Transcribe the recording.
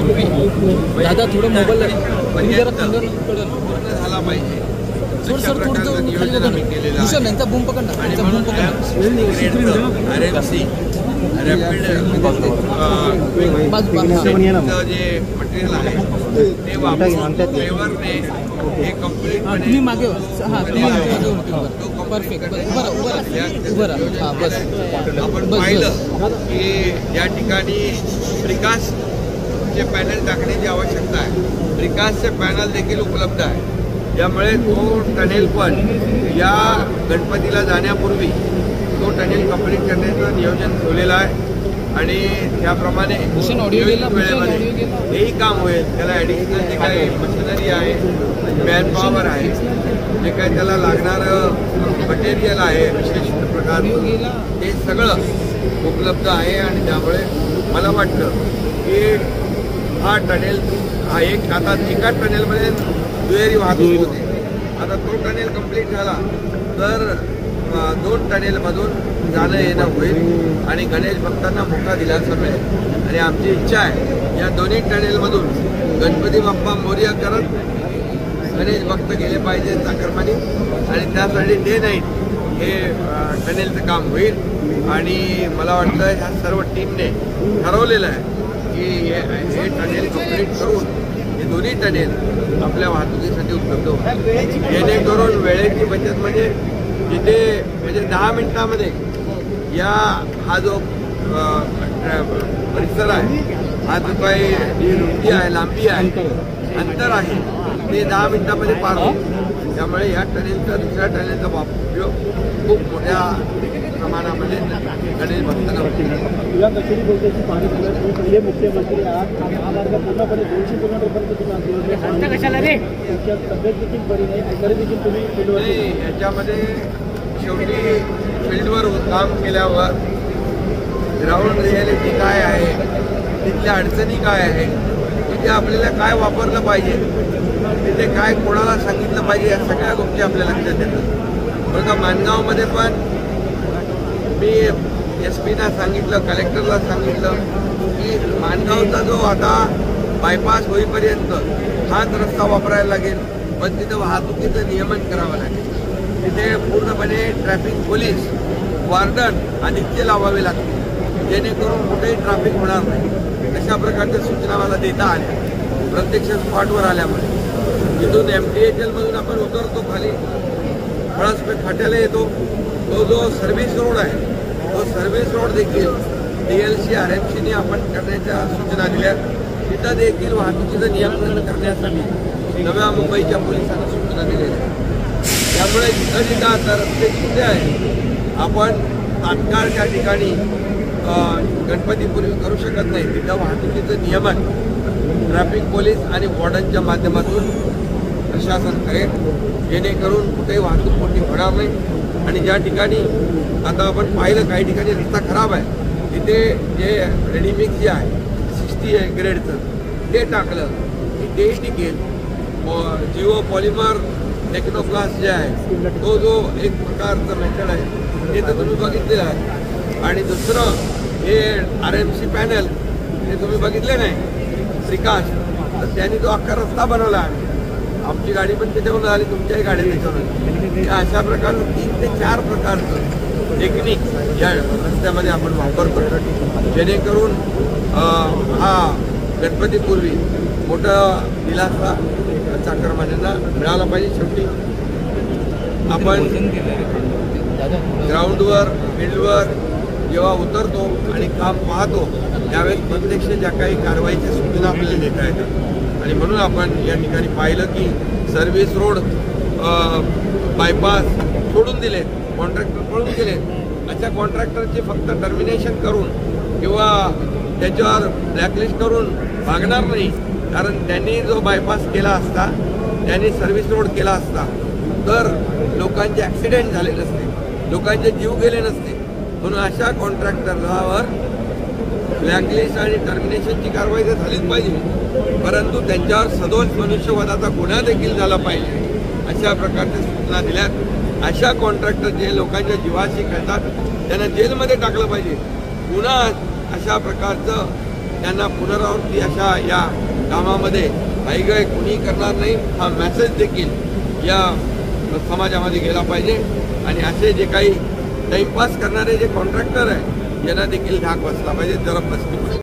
पूर्वी दादा थोडं मोबाईल पूर्ण झाला पाहिजे सर थोडं त्यांचा बूम पकडा आणि म्हणून RMC रॅपिड जे मटेरियल आहे ते वापरून फ्लेवरने हे कम्प्लीटपणे तुम्ही मागे हां परफेक्ट बरं हां बस आपण पाहिलं की या ठिकाणी प्रिकास्टचे पॅनल टाकण्याची आवश्यकता आहे. प्रिकास्टचे पॅनल देखील उपलब्ध आहे, त्यामुळे तो टनेल पण या गणपतीला जाण्यापूर्वी तो टनेल कंप्लीट करण्याचं नियोजन ठेवलेलं आहे आणि त्याप्रमाणे वेळेमध्ये हेही काम होईल. त्याला ॲडिशनल जे काही मशिनरी आहे, मॅनपॉवर आहे, जे काही त्याला लागणारं मटेरियल आहे विशिष्ट प्रकारचं, ते सगळं उपलब्ध आहे आणि त्यामुळे मला वाटतं की हा टनेल हा आता एका टनेलमध्ये दुहेरी वाहतूक होते. आता तो टनेल कंप्लीट झाला तर 2 टनेलमधून जाणं येणं होईल आणि गणेश भक्तांना मोठा दिलासा मिळेल. आणि आमची इच्छा आहे या दोन्ही टनेलमधून गणपती बाप्पा मोरया करत गणेश भक्त गेले पाहिजे चाकरमानी आणि त्यासाठी डे नाईट हे टनेलचं काम होईल. आणि मला वाटतं ह्या सर्व टीमने ठरवलेलं आहे की हे टनेल कंप्लीट करून हे दोन्ही टनेल आपल्या वाहतुकीसाठी उपलब्ध होतील, जेणेकरून वेळेची बचत म्हणजे जिथे म्हणजे 10 मिनिटामध्ये हा जो परिसर आहे, हा जो काही रुंदी आहे, लांबी आहे, अंतर आहे, ते 10 मिनिटामध्ये पार होईल. त्यामुळे या टनेलचा दुसऱ्या टनेलचा उपयोग खूप मोठ्या प्रमाणामध्ये गणेश भक्तांना होईल. मुख्यमंत्री याच्यामध्ये शेवटी फील्डवर काम केल्यावर ग्राउंड रिॲलिटी काय आहे, तिथल्या अडचणी काय आहे, तिथे आपल्याला काय वापरलं पाहिजे, तिथे काय कोणाला सांगितलं पाहिजे, या सगळ्या गोष्टी आपल्या लक्षात येतात. बघा माणगावमध्ये पण मी SP-ना सांगितलं, कलेक्टरला सांगितलं की माणगावचा जो आता बायपास होईपर्यंत हाच रस्ता वापरायला लागेल, पण तिथं वाहतुकीचं नियमन करावं लागेल. तिथे पूर्णपणे ट्रॅफिक पोलीस वॉर्डन अधिकचे लावावे लागतील, जेणेकरून कुठेही ट्रॅफिक होणार नाही. अशा प्रकारच्या सूचना मला देता आल्या प्रत्यक्ष स्पॉटवर आल्यामुळे. तिथून MTHL मधून आपण उतरतो खाली फळसपेठ फाट्याला येतो, तो जो सर्व्हिस रोड आहे तो सर्व्हिस रोड देखील DLC RMCने आपण करण्याच्या सूचना दिल्या. तिथं देखील वाहतुकीचं नियंत्रण करण्यासाठी नव्या मुंबईच्या पोलिसांना सूचना दिलेल्या आहेत. त्यामुळे जिथं जिथं आता रस्ते कुठे आहे आपण तात्काळ त्या ठिकाणी गणपतीपूर्वी करू शकत नाही, तिथं वाहतुकीचं नियमन ट्रॅफिक पोलीस आणि वॉर्डनच्या माध्यमातून प्रशासन करेल, जेणेकरून कुठेही वाहतूक मोठी होणार नाही. आणि ज्या ठिकाणी आता आपण पाहिलं काही ठिकाणी रस्ता खराब आहे, तिथे जे रेडीमिक्स जे आहे 60 ग्रेडचं ते टाकलं की तेही टिकेल. जिओ पॉलिमर टेक्नोप्लास जे आहे तो जो एक प्रकारचा मेथड आहे ते तर तुम्ही बघितलेलं आहे. आणि दुसरं हे RMC पॅनल हे तुम्ही बघितले नाही प्रिकास्ट, तर त्यांनी तो अख्खा रस्ता बनवला आहे. आमची गाडी पण त्याच्यावरून आली, तुमच्याही गाडी त्याच्यावरून. अशा प्रकारचं 3 ते 4 प्रकारचं टेक्निक या रस्त्यामध्ये आपण वापरतो, जेणेकरून हा गणपतीपूर्वी मोठा दिलासा चाकरमान्यांना मिळाला पाहिजे. शेवटी आपण ग्राउंडवर फील्डवर जेव्हा उतरतो आणि काम पाहतो त्यावेळेस प्रत्यक्ष ज्या काही कारवाईच्या सूचना आपल्याला देता येतात. आणि म्हणून आपण या ठिकाणी पाहिलं की सर्व्हिस रोड बायपास सोडून दिले, कॉन्ट्रॅक्टर पळून गेले. अशा कॉन्ट्रॅक्टरचे फक्त टर्मिनेशन करून किंवा त्याच्यावर ब्लॅकलिस्ट करून भागणार नाही, कारण त्यांनी जो बायपास केला असता, त्यांनी सर्व्हिस रोड केला असता तर लोकांचे ॲक्सिडेंट झाले नसते, लोकांचे जीव गेले नसते. म्हणून अशा कॉन्ट्रॅक्टरवर ब्लॅकलिस्ट आणि टर्मिनेशनची कारवाई तर झालीच पाहिजे, परंतु त्यांच्यावर सदोष मनुष्यवधाचा गुन्हा देखील झाला पाहिजे, अशा प्रकारच्या सूचना दिल्यात. अशा कॉन्ट्रॅक्टर जे लोकांच्या जीवाशी खेळतात त्यांना जेलमध्ये टाकलं पाहिजे. पुन्हा अशा प्रकारचं त्यांना पुनरावृत्ती अशा या कामामध्ये घाईघाई कुणी करणार नाही हा मेसेज देखील या समाजामध्ये गेला पाहिजे आणि असे जे काही टाईमपास करणारे जे कॉन्ट्रॅक्टर आहे यांना देखील धाक बसला पाहिजे, जरा बसली पाहिजे.